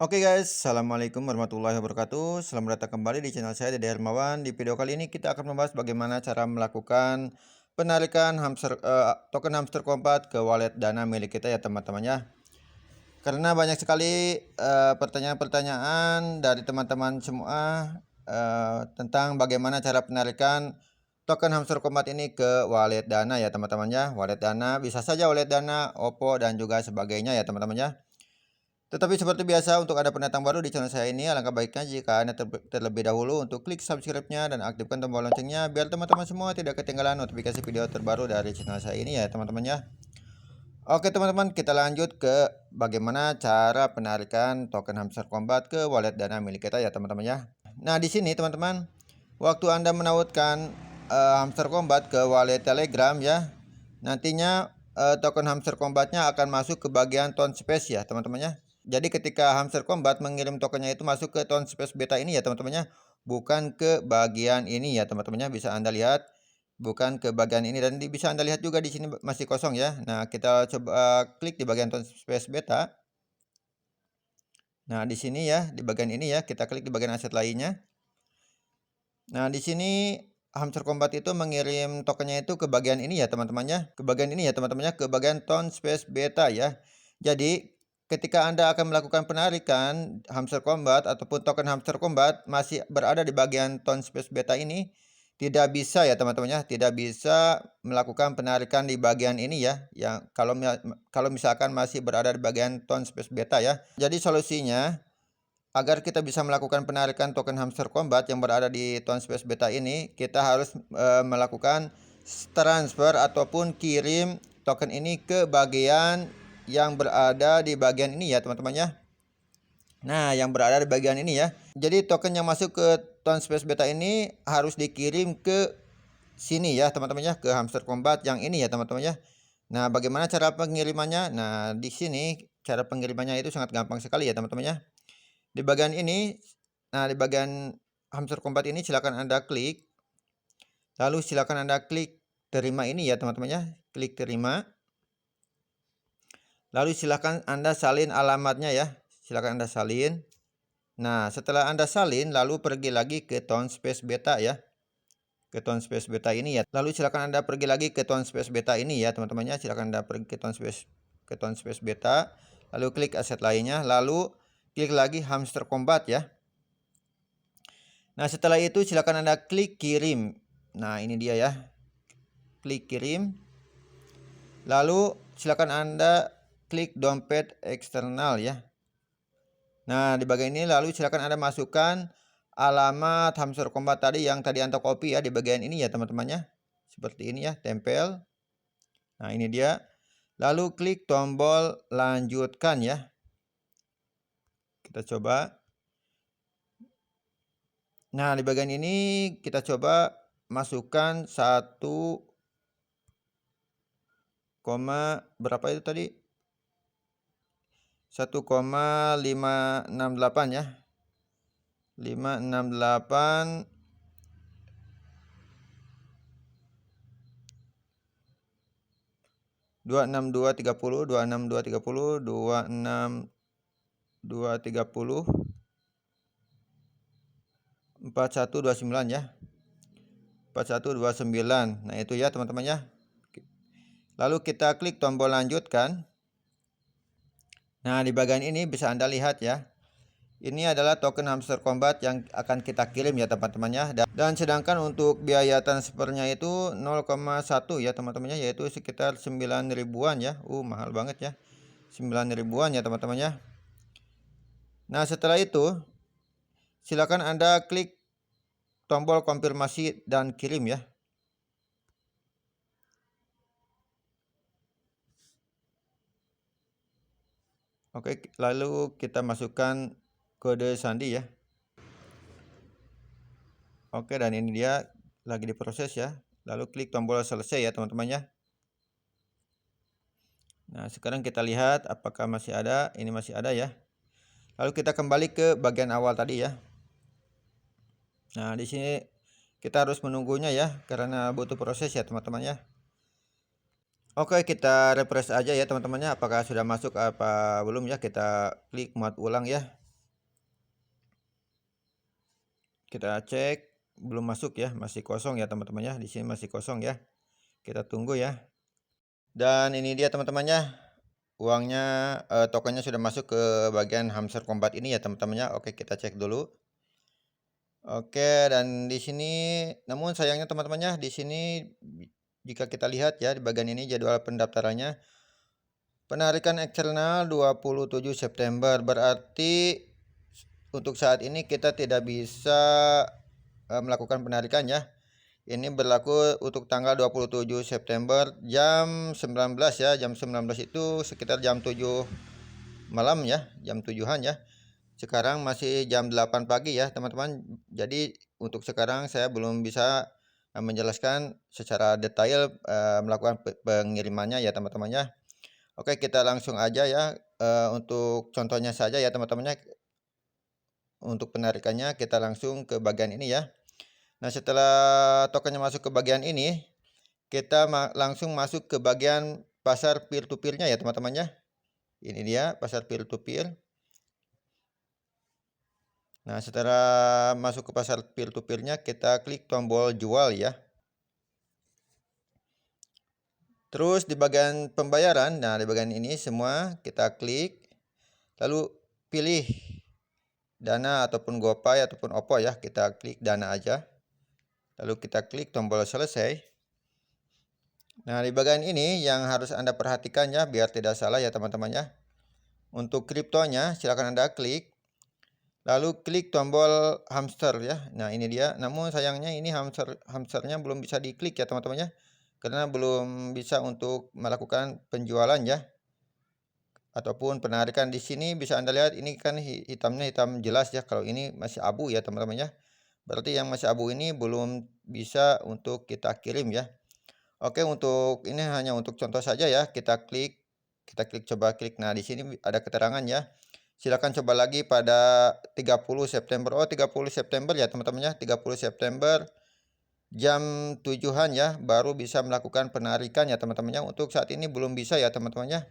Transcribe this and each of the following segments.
Oke guys, assalamualaikum warahmatullahi wabarakatuh. Selamat datang kembali di channel saya Dede Hermawan. Di video kali ini kita akan membahas bagaimana cara melakukan penarikan token hamster kompat ke wallet Dana milik kita ya teman-teman ya. Karena banyak sekali pertanyaan-pertanyaan dari teman-teman semua tentang bagaimana cara penarikan token hamster kompat ini ke wallet Dana ya teman-teman ya. Wallet Dana bisa saja wallet Dana, Oppo dan juga sebagainya ya teman-teman ya. Tetapi seperti biasa untuk Anda pendatang baru di channel saya ini, alangkah baiknya jika Anda terlebih dahulu untuk klik subscribe-nya dan aktifkan tombol loncengnya biar teman-teman semua tidak ketinggalan notifikasi video terbaru dari channel saya ini ya teman-teman ya. Oke teman-teman, kita lanjut ke bagaimana cara penarikan token hamster kombat ke wallet Dana milik kita ya teman-teman ya. Nah di sini teman-teman, waktu Anda menautkan hamster kombat ke wallet Telegram ya, nantinya token hamster kombatnya akan masuk ke bagian tone space ya teman-teman ya. Jadi ketika hamster kombat mengirim tokennya itu masuk ke tone space beta ini ya teman-teman ya, bukan ke bagian ini ya teman-teman ya. Bisa Anda lihat bukan ke bagian ini dan bisa Anda lihat juga di sini masih kosong ya. Nah, kita coba klik di bagian tone space beta. Nah, di sini ya, di bagian ini ya, kita klik di bagian aset lainnya. Nah, di sini hamster kombat itu mengirim tokennya itu ke bagian ini ya teman-teman ya. Ke bagian ini ya teman-teman ya, ke bagian tone space beta ya. Jadi ketika Anda akan melakukan penarikan hamster kombat ataupun token hamster kombat masih berada di bagian tone space beta ini, tidak bisa ya teman-teman ya, tidak bisa melakukan penarikan di bagian ini ya. Yang kalau misalkan masih berada di bagian tone space beta ya. Jadi solusinya agar kita bisa melakukan penarikan token hamster kombat yang berada di tone space beta ini, kita harus melakukan transfer ataupun kirim token ini ke bagian yang berada di bagian ini ya teman-teman ya. Nah, yang berada di bagian ini ya. Jadi token yang masuk ke tone space beta ini harus dikirim ke sini ya teman-teman ya, ke hamster kombat yang ini ya teman-teman ya. Nah, bagaimana cara pengirimannya? Nah, di sini cara pengirimannya itu sangat gampang sekali ya teman-teman ya. Di bagian ini, nah di bagian hamster kombat ini silakan Anda klik. Lalu silakan Anda klik terima ini ya teman-teman ya. Klik terima. Lalu silakan Anda salin alamatnya ya. Silakan Anda salin. Nah, setelah Anda salin lalu pergi lagi ke tone space beta ya. Ke tone space beta ini ya. Lalu silakan Anda pergi lagi ke tone space beta ini ya teman-teman ya. Silakan Anda pergi ke tone space beta. Lalu klik aset lainnya. Lalu klik lagi hamster kombat ya. Nah, setelah itu silakan Anda klik kirim. Nah, ini dia ya. Klik kirim. Lalu silakan Anda klik dompet eksternal ya. Nah, di bagian ini lalu silakan Anda masukkan alamat hamster kombat tadi yang tadi Anda copy ya di bagian ini ya teman-teman ya. Seperti ini ya, tempel. Nah, ini dia. Lalu klik tombol lanjutkan ya. Kita coba. Nah, di bagian ini kita coba masukkan 1, berapa itu tadi? 1,568 ya. 568 26230 26230 26230 4129 ya. 4129. Nah, itu ya teman-teman ya. Lalu kita klik tombol lanjutkan. Nah, di bagian ini bisa Anda lihat ya. Ini adalah token hamster kombat yang akan kita kirim ya teman-teman ya. Dan sedangkan untuk biaya transfernya itu 0,1 ya teman-teman ya, yaitu sekitar 9 ribuan ya. Mahal banget ya. 9 ribuan ya teman-teman ya. Nah, setelah itu silakan Anda klik tombol konfirmasi dan kirim ya. Oke, lalu kita masukkan kode sandi ya. Oke, dan ini dia lagi diproses ya. Lalu klik tombol selesai ya teman-teman ya. Nah, sekarang kita lihat apakah masih ada. Ini masih ada ya. Lalu kita kembali ke bagian awal tadi ya. Nah, di sini kita harus menunggunya ya karena butuh proses ya teman-teman ya. Oke, kita refresh aja ya teman-teman ya, apakah sudah masuk apa belum ya. Kita klik muat ulang ya. Kita cek belum masuk ya, masih kosong ya teman-teman ya. Di sini masih kosong ya. Kita tunggu ya. Dan ini dia teman-temannya. Uangnya, tokennya sudah masuk ke bagian Hamster Combat ini ya teman-teman ya. Oke, kita cek dulu. Oke, dan di sini namun sayangnya teman-temannya di sini jika kita lihat ya di bagian ini jadwal pendaftarannya penarikan eksternal 27 September berarti untuk saat ini kita tidak bisa melakukan penarikan ya. Ini berlaku untuk tanggal 27 September jam 19 ya. Jam 19 itu sekitar jam 7 malam ya, jam 7-an ya. Sekarang masih jam 8 pagi ya teman-teman. Jadi untuk sekarang saya belum bisa menjelaskan secara detail melakukan pengirimannya ya teman-teman ya. Oke, kita langsung aja ya untuk contohnya saja ya teman-temannya. Untuk penarikannya kita langsung ke bagian ini ya. Nah, setelah tokennya masuk ke bagian ini, kita langsung masuk ke bagian pasar peer to peer-nya ya teman-teman ya. Ini dia pasar peer to peer. Nah, setelah masuk ke pasar peer to peer-nya, kita klik tombol jual ya. Terus di bagian pembayaran, nah di bagian ini semua kita klik, lalu pilih Dana ataupun GoPay ataupun OPPO ya, kita klik Dana aja. Lalu kita klik tombol selesai. Nah, di bagian ini yang harus Anda perhatikan ya, biar tidak salah ya teman-teman ya. Untuk kriptonya, silakan Anda klik. Lalu klik tombol hamster ya. Nah, ini dia. Namun sayangnya ini hamsternya belum bisa diklik ya teman-teman ya. Karena belum bisa untuk melakukan penjualan ya. Ataupun penarikan di sini bisa Anda lihat ini kan hitamnya hitam jelas ya. Kalau ini masih abu ya teman-teman ya. Berarti yang masih abu ini belum bisa untuk kita kirim ya. Oke, untuk ini hanya untuk contoh saja ya. Kita klik coba klik. Nah, di sini ada keterangan ya. Silakan coba lagi pada 30 September. Oh, 30 September ya teman-teman ya. 30 September jam 7-an ya baru bisa melakukan penarikan ya teman-teman ya. Untuk saat ini belum bisa ya teman-teman ya.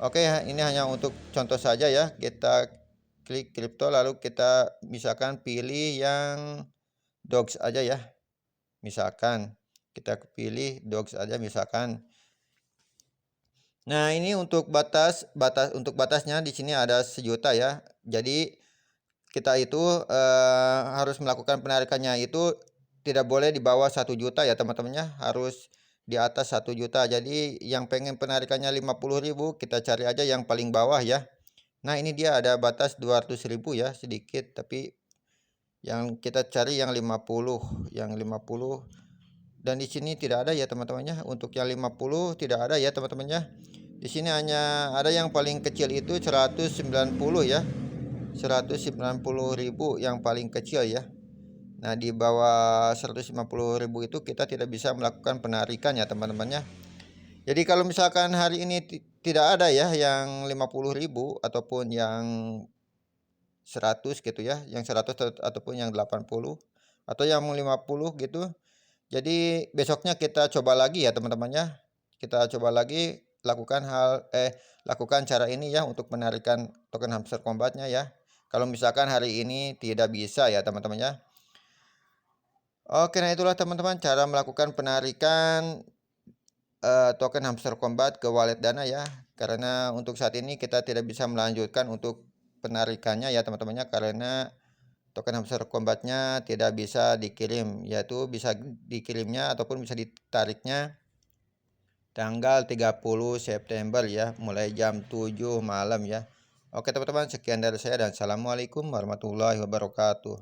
Oke, ini hanya untuk contoh saja ya. Kita klik kripto lalu kita misalkan pilih yang dogs aja ya. Misalkan kita pilih dogs aja misalkan. Nah, ini untuk batasnya di sini ada 1.000.000 ya. Jadi kita itu harus melakukan penarikannya itu tidak boleh di bawah 1.000.000 ya teman-temannya, harus di atas 1.000.000. Jadi yang pengen penarikannya 50.000 kita cari aja yang paling bawah ya. Nah, ini dia ada batas 200.000 ya, sedikit tapi yang kita cari yang 50, dan di sini tidak ada ya teman-temannya. Untuk yang 50 tidak ada ya teman-temannya. Di sini hanya ada yang paling kecil itu 190 ya. 190.000 yang paling kecil ya. Nah, di bawah 150.000 itu kita tidak bisa melakukan penarikan ya teman-temannya. Jadi kalau misalkan hari ini tidak ada ya yang 50.000 ataupun yang 100 gitu ya, yang 100 ataupun yang 80 atau yang 50 gitu. Jadi besoknya kita coba lagi ya teman-temannya. Kita coba lagi lakukan cara ini ya untuk menarikan token hamster combatnya ya. Kalau misalkan hari ini tidak bisa ya teman-temannya. Oke, nah itulah teman-teman cara melakukan penarikan token hamster combat ke wallet Dana ya. Karena untuk saat ini kita tidak bisa melanjutkan untuk penarikannya ya teman-temannya, karena token hamster combatnya tidak bisa dikirim, yaitu bisa dikirimnya ataupun bisa ditariknya tanggal 30 September ya, mulai jam 7 malam ya. Oke teman-teman, sekian dari saya dan assalamualaikum warahmatullahi wabarakatuh.